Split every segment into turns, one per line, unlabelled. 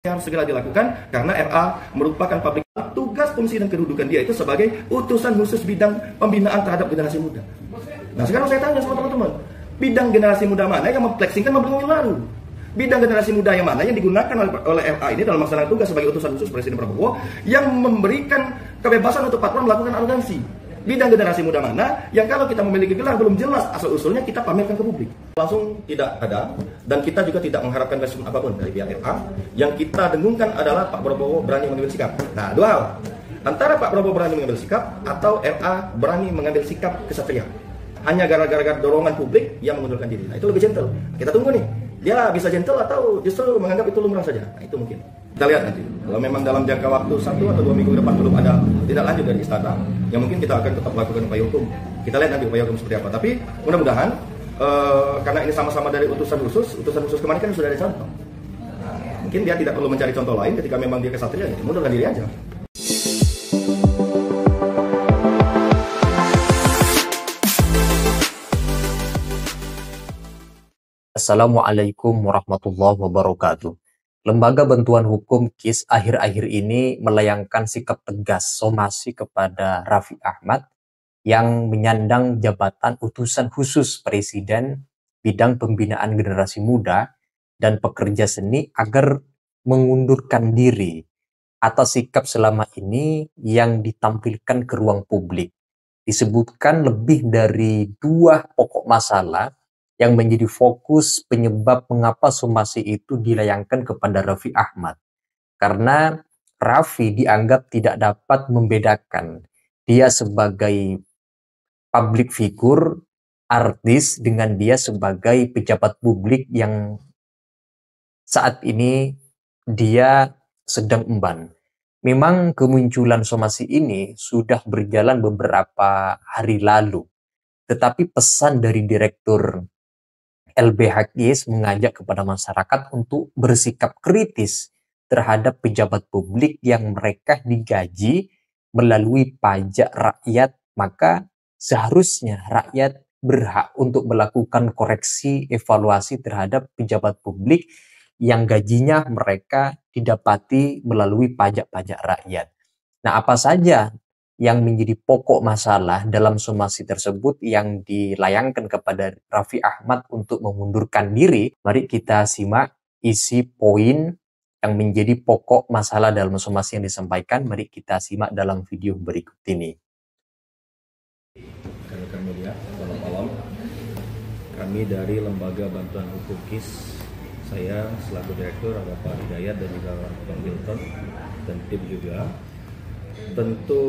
harus segera dilakukan karena RA merupakan publik. Tugas, fungsi, dan kedudukan dia itu sebagai utusan khusus bidang pembinaan terhadap generasi muda. Nah sekarang saya tanya sama teman-teman, bidang generasi muda mana yang memfleksingkan mobil baru? Bidang generasi muda yang mana yang digunakan oleh RA ini dalam melaksanakan tugas sebagai utusan khusus Presiden Prabowo yang memberikan kebebasan untuk patron melakukan arogansi? Bidang generasi muda mana yang kalau kita memiliki gelar belum jelas asal-usulnya kita pamerkan ke publik? Langsung tidak ada, dan kita juga tidak mengharapkan respon apapun dari pihak RA. Yang kita dengungkan adalah Pak Prabowo berani mengambil sikap. Nah, dua hal. Antara Pak Prabowo berani mengambil sikap atau RA berani mengambil sikap kesatria. Hanya gara-gara dorongan publik yang mengundurkan diri. Nah, itu lebih gentle. Kita tunggu nih. Dia bisa gentle atau justru menganggap itu lumrah saja. Nah, itu mungkin. Kita lihat nanti. Kalau memang dalam jangka waktu 1 atau 2 minggu ke depan belum ada tidak lanjut dari istana, ya mungkin kita akan tetap melakukan upaya hukum. Kita lihat nanti upaya hukum seperti apa. Tapi mudah-mudahan karena ini sama-sama dari utusan khusus kemarin kan sudah ada contoh. Nah, mungkin dia tidak perlu mencari contoh lain ketika memang dia kesatria, ya mundurkan diri aja.
Assalamualaikum warahmatullahi wabarakatuh. Lembaga Bantuan Hukum KIS akhir-akhir ini melayangkan sikap tegas somasi kepada Raffi Ahmad yang menyandang jabatan utusan khusus Presiden bidang pembinaan generasi muda dan pekerja seni agar mengundurkan diri atas sikap selama ini yang ditampilkan ke ruang publik. Disebutkan lebih dari 2 pokok masalah yang menjadi fokus penyebab mengapa somasi itu dilayangkan kepada Raffi Ahmad. Karena Raffi dianggap tidak dapat membedakan dia sebagai public figure, artis, dengan dia sebagai pejabat publik yang saat ini dia sedang emban. Memang kemunculan somasi ini sudah berjalan beberapa hari lalu, tetapi pesan dari Direktur LBH KIS mengajak kepada masyarakat untuk bersikap kritis terhadap pejabat publik yang mereka digaji melalui pajak rakyat, maka seharusnya rakyat berhak untuk melakukan koreksi evaluasi terhadap pejabat publik yang gajinya mereka didapati melalui pajak-pajak rakyat. Nah, apa saja yang menjadi pokok masalah dalam somasi tersebut yang dilayangkan kepada Raffi Ahmad untuk mengundurkan diri? Mari kita simak isi poin yang menjadi pokok masalah dalam somasi yang disampaikan. Mari kita simak dalam video berikut ini.
Rekan media, selamat malam. Kami dari Lembaga Bantuan Hukum KIS, saya selaku Direktur ada Pak Hidayat dan juga Bang Milton dan tim juga. Tentu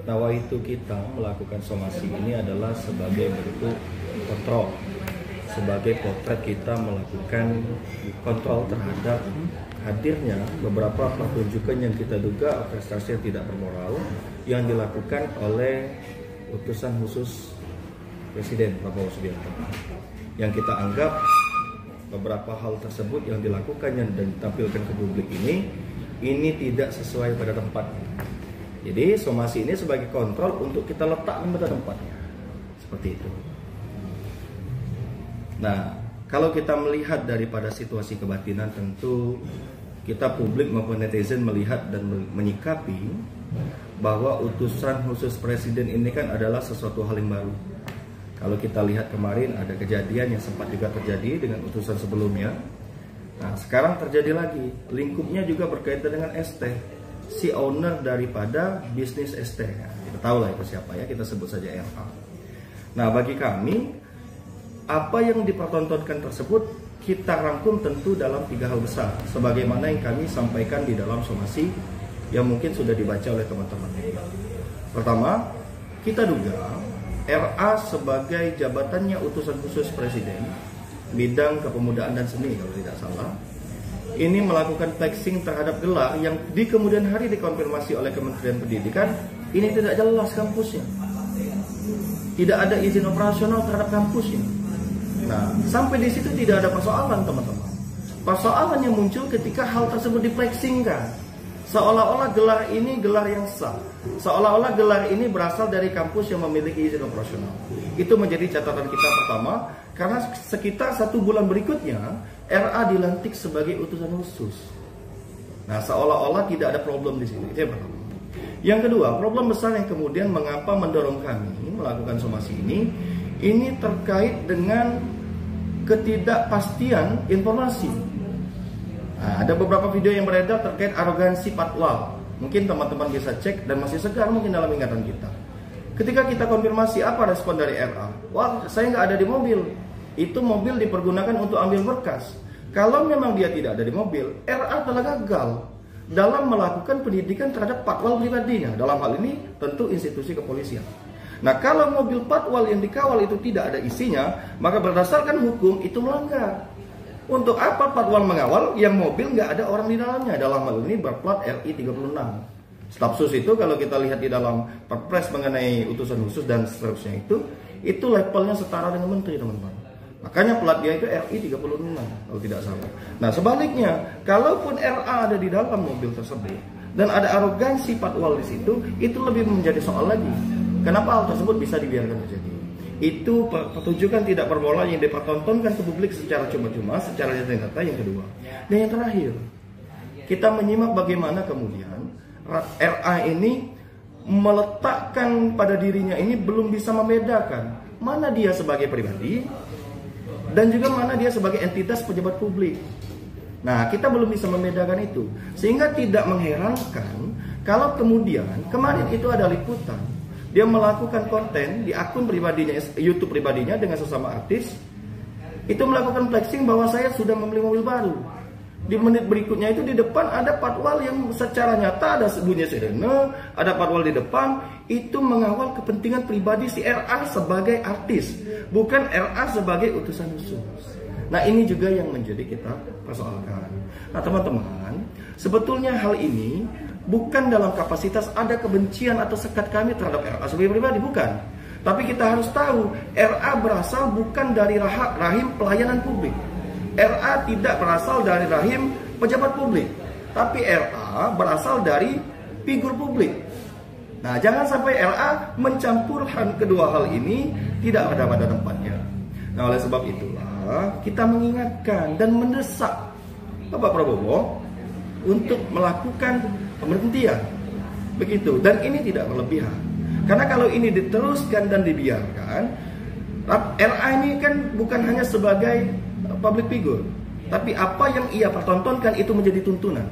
nawaitu kita melakukan somasi ini adalah sebagai bentuk kontrol, sebagai potret kita melakukan kontrol terhadap hadirnya beberapa pertunjukan yang kita duga orkestrasi yang tidak bermoral yang dilakukan oleh utusan khusus Presiden Prabowo Subianto, yang kita anggap beberapa hal tersebut yang dilakukannya dan ditampilkan ke publik ini tidak sesuai pada tempatnya. Jadi somasi ini sebagai kontrol untuk kita letakkan pada tempatnya. Seperti itu. Nah, kalau kita melihat daripada situasi kebatinan, tentu kita publik maupun netizen melihat dan menyikapi bahwa utusan khusus Presiden ini kan adalah sesuatu hal yang baru. Kalau kita lihat kemarin ada kejadian yang sempat juga terjadi dengan utusan sebelumnya. Nah, sekarang terjadi lagi. Lingkupnya juga berkaitan dengan ST, si owner daripada bisnis ST. Kita tahu lah itu siapa ya, kita sebut saja RA. Nah, bagi kami, apa yang dipertontonkan tersebut kita rangkum tentu dalam 3 hal besar, sebagaimana yang kami sampaikan di dalam somasi yang mungkin sudah dibaca oleh teman-teman. Pertama, kita duga RA sebagai jabatannya utusan khusus Presiden bidang kepemudaan dan seni kalau tidak salah, ini melakukan flexing terhadap gelar yang di kemudian hari dikonfirmasi oleh Kementerian Pendidikan. Ini tidak jelas kampusnya, tidak ada izin operasional terhadap kampusnya. Nah, sampai di situ tidak ada persoalan, teman-teman. Persoalan yang muncul ketika hal tersebut diflexingkan, seolah-olah gelar ini gelar yang sah, seolah-olah gelar ini berasal dari kampus yang memiliki izin operasional. Itu menjadi catatan kita pertama, karena sekitar 1 bulan berikutnya RA dilantik sebagai utusan khusus. Nah, seolah-olah tidak ada problem di sini. Itu yang pertama. Yang kedua, problem besar yang kemudian mengapa mendorong kami melakukan somasi ini terkait dengan ketidakpastian informasi. Nah, ada beberapa video yang beredar terkait arogansi patwal. Mungkin teman-teman bisa cek dan masih segar mungkin dalam ingatan kita. Ketika kita konfirmasi apa respon dari RA, wah saya nggak ada di mobil. Itu mobil dipergunakan untuk ambil berkas. Kalau memang dia tidak ada di mobil, RA telah gagal dalam melakukan pendidikan terhadap patwal pribadinya. Dalam hal ini tentu institusi kepolisian. Nah, kalau mobil patwal yang dikawal itu tidak ada isinya, maka berdasarkan hukum itu melanggar. Untuk apa patwal mengawal yang mobil nggak ada orang di dalamnya? Dalam hal ini berplat RI 36. Staf sus itu kalau kita lihat di dalam perpres mengenai utusan khusus dan seterusnya itu levelnya setara dengan menteri, teman-teman. Makanya plat dia itu RI 36 kalau tidak salah. Nah, sebaliknya, kalaupun RA ada di dalam mobil tersebut dan ada arogansi patwal di situ, itu lebih menjadi soal lagi. Kenapa hal tersebut bisa dibiarkan terjadi? Itu pertunjukan tidak bermoral yang dipertontonkan ke publik secara cuma-cuma, secara nyata yang kedua. Dan yang terakhir, kita menyimak bagaimana kemudian RA ini meletakkan pada dirinya ini belum bisa membedakan mana dia sebagai pribadi dan juga mana dia sebagai entitas pejabat publik. Nah, kita belum bisa membedakan itu. Sehingga tidak mengherankan kalau kemudian kemarin itu ada liputan. Dia melakukan konten di akun pribadinya, YouTube pribadinya dengan sesama artis. Itu melakukan flexing bahwa saya sudah membeli mobil baru. Di menit berikutnya itu di depan ada patwal yang secara nyata ada bunyi sirene, ada patwal di depan. Itu mengawal kepentingan pribadi si RA sebagai artis, bukan RA sebagai utusan khusus. Nah, ini juga yang menjadi kita persoalkan. Nah, teman-teman, sebetulnya hal ini bukan dalam kapasitas ada kebencian atau sekat kami terhadap RA sebagai pribadi, bukan. Tapi kita harus tahu, RA berasal bukan dari rahim pelayanan publik. RA tidak berasal dari rahim pejabat publik, tapi RA berasal dari figur publik. Nah, jangan sampai RA mencampurkan kedua hal ini, tidak ada pada tempatnya. Nah, oleh sebab itulah kita mengingatkan dan mendesak Bapak Prabowo untuk melakukan pemberhentian. Begitu, dan ini tidak berlebihan. Karena kalau ini diteruskan dan dibiarkan, RA ini kan bukan hanya sebagai public figure, tapi apa yang ia pertontonkan itu menjadi tuntunan.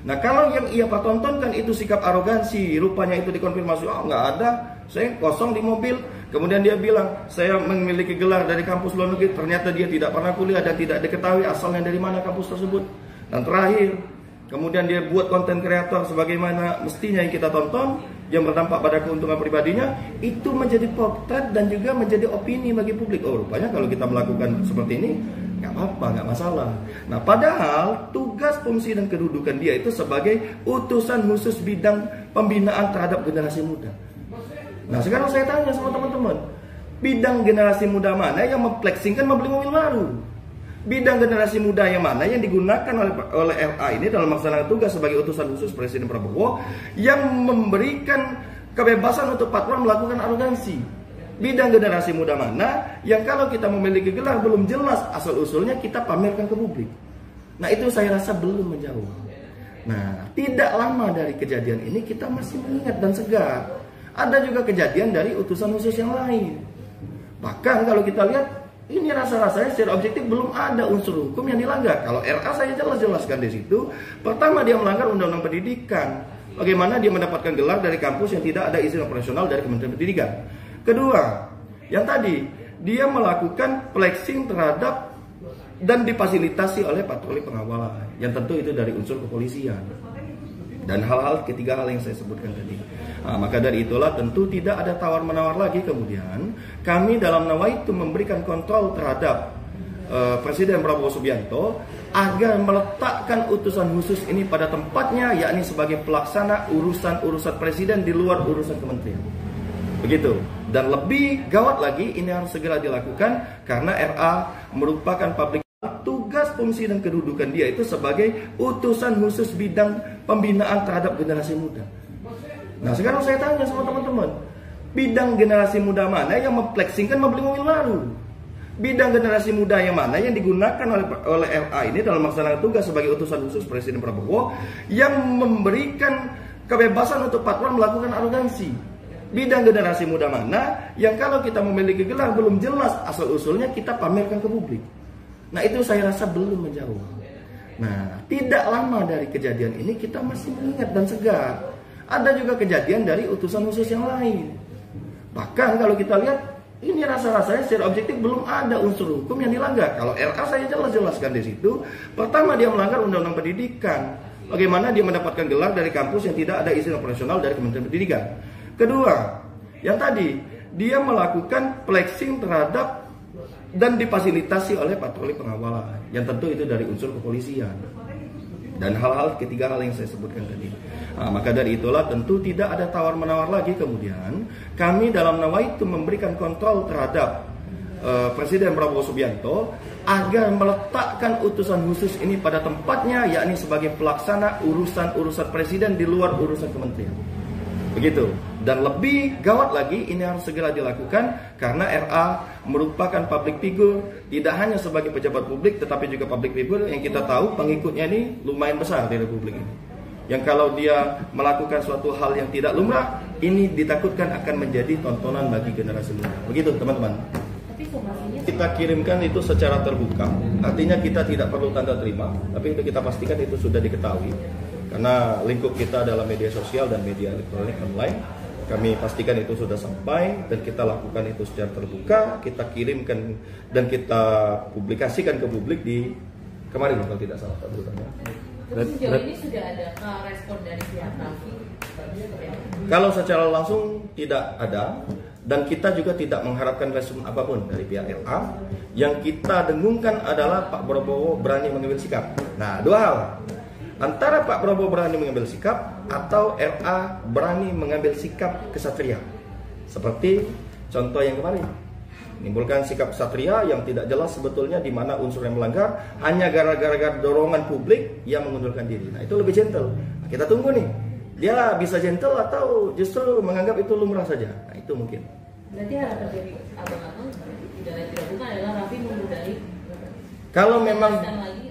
Nah, kalau yang ia pertontonkan itu sikap arogansi, rupanya itu dikonfirmasi, oh nggak ada, saya kosong di mobil. Kemudian dia bilang, saya memiliki gelar dari kampus luar negeri, ternyata dia tidak pernah kuliah dan tidak diketahui asalnya dari mana kampus tersebut. Dan terakhir, kemudian dia buat konten kreator sebagaimana mestinya yang kita tonton, yang berdampak pada keuntungan pribadinya, itu menjadi potret dan juga menjadi opini bagi publik. Oh, rupanya kalau kita melakukan seperti ini, nggak apa-apa, nggak masalah. Nah, padahal tugas, fungsi, dan kedudukan dia itu sebagai utusan khusus bidang pembinaan terhadap generasi muda. Nah, sekarang saya tanya sama teman-teman, bidang generasi muda mana yang memflexingkan membeli mobil baru? Bidang generasi muda yang mana yang digunakan oleh RA ini dalam melaksanakan tugas sebagai utusan khusus Presiden Prabowo yang memberikan kebebasan untuk patwal melakukan arogansi? Bidang generasi muda mana yang kalau kita memiliki gelar belum jelas asal-usulnya kita pamerkan ke publik? Nah, itu saya rasa belum menjawab. Nah, tidak lama dari kejadian ini kita masih mengingat dan segar. Ada juga kejadian dari utusan khusus yang lain. Bahkan kalau kita lihat, ini rasa-rasanya secara objektif belum ada unsur hukum yang dilanggar. Kalau RA saya jelaskan di situ. Pertama, dia melanggar Undang-Undang Pendidikan. Bagaimana dia mendapatkan gelar dari kampus yang tidak ada izin operasional dari Kementerian Pendidikan. Kedua, yang tadi, dia melakukan flexing terhadap dan difasilitasi oleh patroli pengawalan. Yang tentu itu dari unsur kepolisian. Dan ketiga hal yang saya sebutkan tadi. Nah, maka dari itulah tentu tidak ada tawar-menawar lagi kemudian kami dalam nawaitu memberikan kontrol terhadap Presiden Prabowo Subianto agar meletakkan utusan khusus ini pada tempatnya, yakni sebagai pelaksana urusan-urusan presiden di luar urusan kementerian. Begitu. Dan lebih gawat lagi, ini harus segera dilakukan karena RA merupakan publik. Tugas, fungsi, dan kedudukan dia itu sebagai utusan khusus bidang pembinaan terhadap generasi muda. Nah, sekarang saya tanya sama teman-teman, bidang generasi muda mana yang memflexingkan membeli mobil baru? bidang generasi muda yang mana yang digunakan oleh LA ini dalam melaksanakan tugas sebagai utusan khusus Presiden Prabowo yang memberikan kebebasan untuk patwal melakukan arogansi. Bidang generasi muda mana yang kalau kita memiliki gelar belum jelas asal-usulnya kita pamerkan ke publik. Nah, itu saya rasa belum menjawab. Nah, tidak lama dari kejadian ini kita masih mengingat dan segar. Ada juga kejadian dari utusan khusus yang lain. Bahkan kalau kita lihat, ini rasa-rasanya secara objektif belum ada unsur hukum yang dilanggar. Kalau LA saya jelas-jelaskan di situ. Pertama, dia melanggar Undang-Undang Pendidikan. Bagaimana dia mendapatkan gelar dari kampus yang tidak ada izin operasional dari Kementerian Pendidikan. Kedua, yang tadi, dia melakukan flexing terhadap dan difasilitasi oleh patroli pengawalan. Yang tentu itu dari unsur kepolisian. Dan hal-hal ketiga hal yang saya sebutkan tadi. Nah, maka dari itulah tentu tidak ada tawar-menawar lagi kemudian kami dalam nawaitu memberikan kontrol terhadap Presiden Prabowo Subianto agar meletakkan utusan khusus ini pada tempatnya, yakni sebagai pelaksana urusan-urusan presiden di luar urusan kementerian. Begitu. Dan lebih gawat lagi, ini harus segera dilakukan karena RA merupakan public figure, tidak hanya sebagai pejabat publik tetapi juga public figure yang kita tahu pengikutnya ini lumayan besar di republik ini. Yang kalau dia melakukan suatu hal yang tidak lumrah, ini ditakutkan akan menjadi tontonan bagi generasi muda. Begitu teman-teman. Kita kirimkan itu secara terbuka, artinya kita tidak perlu tanda terima, tapi itu kita pastikan itu sudah diketahui. Karena lingkup kita adalah media sosial dan media elektronik online, kami pastikan itu sudah sampai dan kita lakukan itu secara terbuka, kita kirimkan dan kita publikasikan ke publik di kemarin kalau tidak salah.
Terus sejauh ini sudah ada respon dari pihak Raffi?
Kalau secara langsung tidak ada dan kita juga tidak mengharapkan respon apapun dari pihak LA. Yang kita dengungkan adalah Pak Prabowo berani mengambil sikap. Nah, dua hal. Antara Pak Prabowo berani mengambil sikap atau RA berani mengambil sikap kesatria. Seperti contoh yang kemarin. Menimbulkan sikap kesatria yang tidak jelas sebetulnya di mana unsur yang melanggar, hanya gara-gara dorongan publik yang mengundurkan diri. Nah, itu lebih gentle. Nah, kita tunggu nih. Dia bisa gentle atau justru menganggap itu lumrah saja. Nah, itu mungkin.
Berarti harapan dari abang-abang tidak dilakukan adalah Raffi memudahkan.
Kalau memang,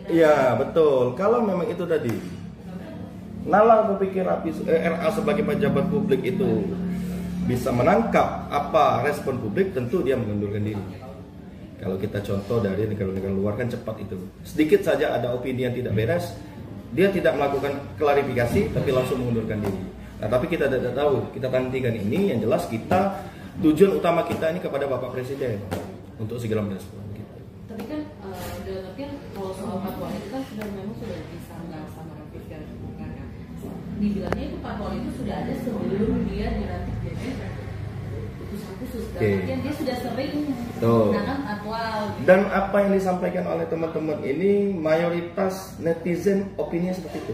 ya betul. Kalau memang itu tadi, nalar berpikir RA sebagai pejabat publik itu bisa menangkap apa respon publik, tentu dia mengundurkan diri. Kalau kita contoh dari negara-negara luar kan cepat itu. Sedikit saja ada opini yang tidak beres, dia tidak melakukan klarifikasi, tapi langsung mengundurkan diri. Nah, tapi kita tidak tahu, kita nantikan ini. Yang jelas kita, tujuan utama kita ini kepada Bapak Presiden untuk segera merespon.
Tapi kan dalam artian kalau soal patwal itu kan memang sudah disanggah sama Raffi kan. Dibilangnya itu patwal itu sudah ada sebelum dia dilantik jadi utusan khusus. Dalam artian dia sudah sering menggunakan patwal. Gitu.
Dan apa yang disampaikan oleh teman-teman ini mayoritas netizen opininya seperti itu.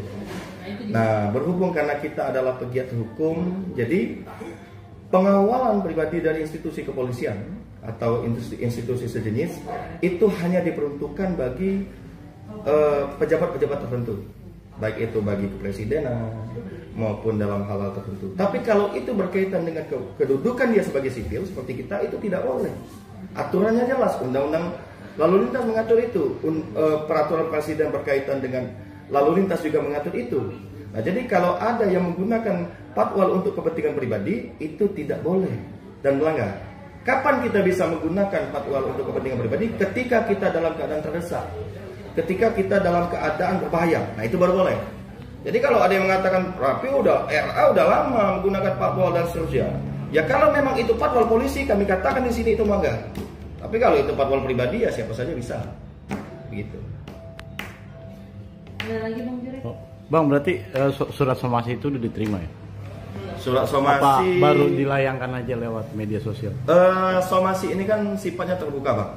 Nah, berhubung karena kita adalah pegiat hukum, jadi pengawalan pribadi dari institusi kepolisian atau institusi sejenis itu hanya diperuntukkan bagi pejabat-pejabat tertentu, baik itu bagi kepresidenan maupun dalam hal-hal tertentu. Tapi kalau itu berkaitan dengan kedudukan dia sebagai sipil seperti kita, itu tidak boleh. Aturannya jelas, undang-undang lalu lintas mengatur itu, peraturan presiden berkaitan dengan lalu lintas juga mengatur itu. Nah, jadi kalau ada yang menggunakan patwal untuk kepentingan pribadi, itu tidak boleh dan melanggar. Kapan kita bisa menggunakan patwal untuk kepentingan pribadi? Ketika kita dalam keadaan terdesak, ketika kita dalam keadaan berbahaya. Nah, itu baru boleh. Jadi kalau ada yang mengatakan Raffi RA udah lama menggunakan patwal dan seterusnya, ya kalau memang itu patwal polisi, kami katakan di sini itu melanggar. Tapi kalau itu patwal pribadi, ya siapa saja bisa. Begitu.
Ada lagi Bang Jurek?
Bang, berarti surat somasi itu udah diterima ya?
Surat somasi
apa baru dilayangkan aja lewat media sosial?
Somasi ini kan sifatnya terbuka, Bang.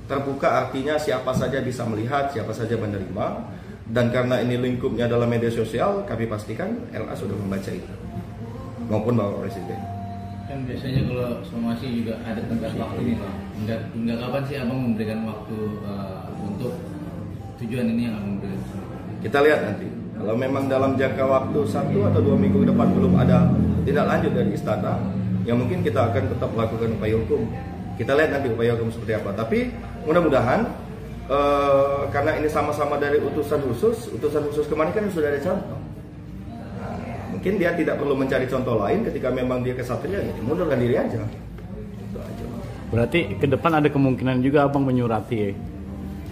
Terbuka artinya siapa saja bisa melihat, siapa saja menerima. Dan karena ini lingkupnya adalah media sosial, kami pastikan LA sudah membaca itu, maupun Bapak Presiden.
Kan biasanya kalau somasi juga ada tenggat waktu nih, Bang. Hingga kapan sih Abang memberikan waktu untuk tujuan ini yang Abang berikan?
Kita lihat nanti. Kalau memang dalam jangka waktu 1 atau 2 minggu ke depan belum ada tindak lanjut dari istana, ya mungkin kita akan tetap melakukan upaya hukum. Kita lihat nanti upaya hukum seperti apa. Tapi mudah-mudahan karena ini sama-sama dari utusan khusus kemarin kan sudah ada contoh. Nah, mungkin dia tidak perlu mencari contoh lain ketika memang dia kesatria, ya mundurkan diri aja. Itu aja.
Berarti ke depan ada kemungkinan juga abang menyurati ya,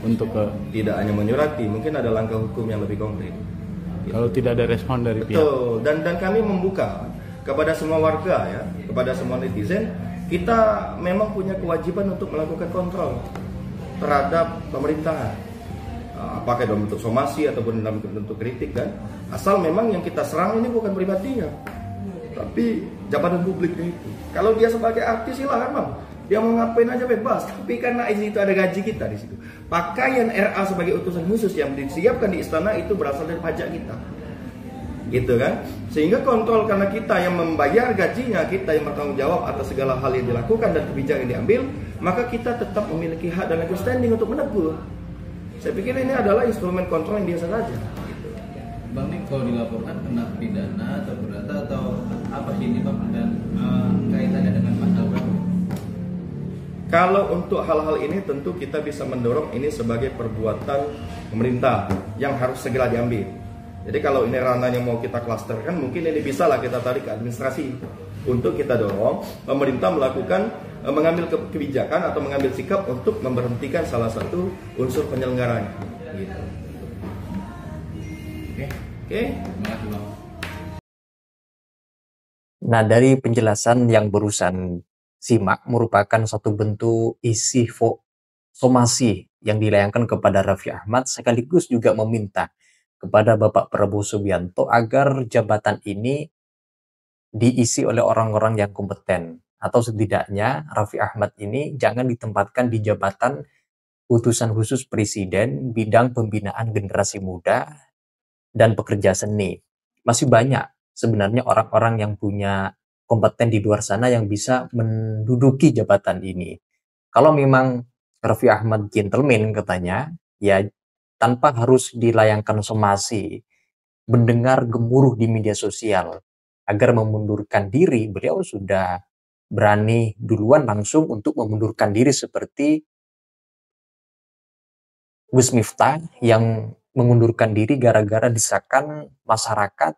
untuk ke...
Tidak hanya menyurati, mungkin ada langkah hukum yang lebih konkret.
Kalau tidak ada respon dari pihak.
Betul, dan kami membuka kepada semua warga ya, kepada semua netizen, kita memang punya kewajiban untuk melakukan kontrol terhadap pemerintahan. Apakah dalam bentuk somasi ataupun dalam bentuk kritik kan. Asal memang yang kita serang ini bukan pribadinya, tapi jabatan publiknya itu. Kalau dia sebagai artis silahkan bang, dia mau ngapain aja bebas. Tapi karena di situ ada gaji kita di situ. Pakaian RA sebagai utusan khusus yang disiapkan di istana itu berasal dari pajak kita, gitu kan? Sehingga kontrol karena kita yang membayar gajinya, kita yang bertanggung jawab atas segala hal yang dilakukan dan kebijakan yang diambil, maka kita tetap memiliki hak dan legal standing untuk menegur. Saya pikir ini adalah instrumen kontrol yang biasa saja. Gitu.
Bang, ini kalau dilaporkan kena pidana atau perdata atau apa sih ini bang, dan kaitannya dengan pasal berapa?
Kalau untuk hal-hal ini tentu kita bisa mendorong ini sebagai perbuatan pemerintah yang harus segera diambil. Jadi kalau ini ranahnya mau kita klasterkan, mungkin ini bisa lah kita tarik ke administrasi untuk kita dorong pemerintah melakukan mengambil kebijakan atau mengambil sikap untuk memberhentikan salah satu unsur penyelenggaranya. Gitu. Oke.
Terima kasih bang.
Nah, dari penjelasan yang barusan simak merupakan satu bentuk isi somasi yang dilayangkan kepada Raffi Ahmad, sekaligus juga meminta kepada Bapak Prabowo Subianto agar jabatan ini diisi oleh orang-orang yang kompeten, atau setidaknya Raffi Ahmad ini jangan ditempatkan di jabatan utusan khusus presiden bidang pembinaan generasi muda dan pekerja seni. Masih banyak sebenarnya orang-orang yang punya kompeten di luar sana yang bisa menduduki jabatan ini. Kalau memang Raffi Ahmad gentleman katanya, ya tanpa harus dilayangkan somasi, mendengar gemuruh di media sosial agar memundurkan diri, beliau sudah berani duluan langsung untuk memundurkan diri seperti Gus Miftah yang mengundurkan diri gara-gara desakan masyarakat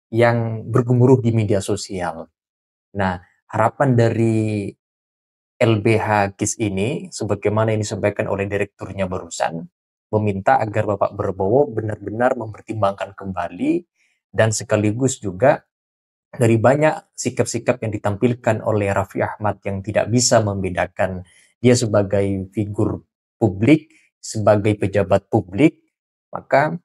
yang bergemuruh di media sosial. Nah, harapan dari LBH KIS ini, sebagaimana yang disampaikan oleh direkturnya barusan, meminta agar Bapak Prabowo benar-benar mempertimbangkan kembali dan sekaligus juga dari banyak sikap-sikap yang ditampilkan oleh Raffi Ahmad yang tidak bisa membedakan dia sebagai figur publik, sebagai pejabat publik, maka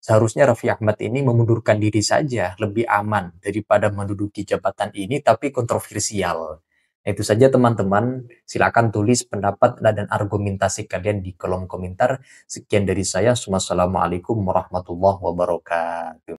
seharusnya Raffi Ahmad ini memundurkan diri saja, lebih aman daripada menduduki jabatan ini tapi kontroversial. Nah, itu saja teman-teman, silakan tulis pendapat dan argumentasi kalian di kolom komentar. Sekian dari saya, wassalamualaikum warahmatullahi wabarakatuh.